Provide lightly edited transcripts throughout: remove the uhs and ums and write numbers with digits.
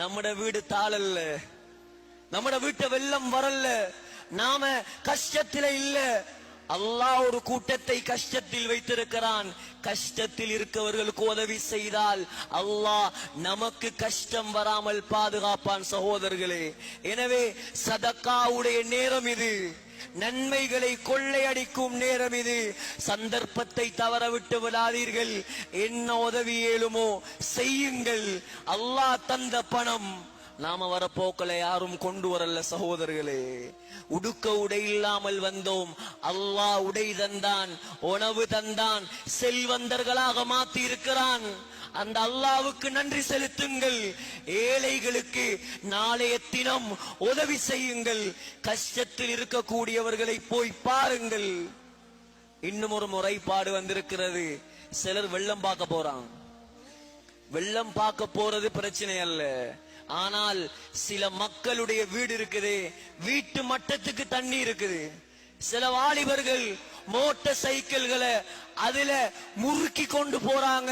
நம்மட வீடு தாளல்ல, நம்மட வீட்டை வெள்ளம் வரல, நாம கஷ்டத்தில இல்ல. அல்லாஹ் ஒரு கூட்டத்தை கஷ்டத்தில் வைத்திருக்கிறான். கஷ்டத்தில் இருக்கவர்களுக்கு உதவி செய்தால் அல்லாஹ் நமக்கு கஷ்டம் வராமல் பாதுகாப்பான் சகோதரர்களே. எனவே சதக்காவுடைய நேரம் இது, நன்மைகளை கொள்ளையடிக்கும் நேரம் இது. சந்தர்ப்பத்தை தவறவிட்டு விடாதீர்கள். என்ன உதவி ஏழுமோ செய்யுங்கள். அல்லாஹ் தந்த பணம் நாம வரப்போக்களை யாரும் கொண்டு வரல சகோதரர்களே. உடுக்க உடை இல்லாமல் வந்தோம், அல்லாஹ் உடை தந்தான், உணவு தந்தான், செல்வந்தர்களாக மாத்தி இருக்கிறான். அந்த அல்லாஹ்வுக்கு நன்றி செலுத்துங்கள். ஏழைகளுக்கு நாளைய தினம் உதவி செய்யுங்கள். கஷ்டத்தில் இருக்கக்கூடியவர்களை போய் பாருங்கள். இன்னும் ஒரு முறைப்பாடு வந்திருக்கிறது. சிலர் வெள்ளம் பார்க்க போறாங்க. வெள்ளம் பார்க்க போறது பிரச்சனை அல்ல, ஆனால் சில மக்களுடைய வீடு இருக்குது, வீட்டு மட்டத்துக்கு தண்ணி இருக்குது. சில வாலிபர்கள் மோட்டார் சைக்கிள்களை அதுல முறுக்கி கொண்டு போறாங்க.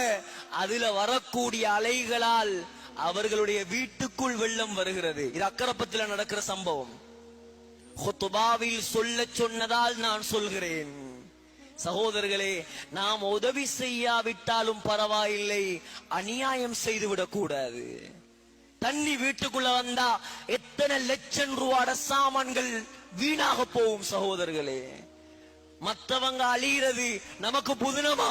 அதுல வரக்கூடிய அலைகளால் அவர்களுடைய வீட்டுக்குள் வெள்ளம் வருகிறது. இது அக்கரப்பத்தில் நடக்கிற சம்பவம். ஹுத்பாவில் சொல்ல சொன்னதால் நான் சொல்கிறேன். சகோதரர்களே, நாம் உதவி செய்யாவிட்டாலும் பரவாயில்லை, அநியாயம் செய்துவிடக் கூடாது. தண்ணி வீட்டுக்குள்ள வந்தா எத்தனை லட்சம் ரூபாய் சாமான்கள் வீணாக போகும் சகோதரர்களே. மற்றவங்க அழிகிறது நமக்கு புதினமா?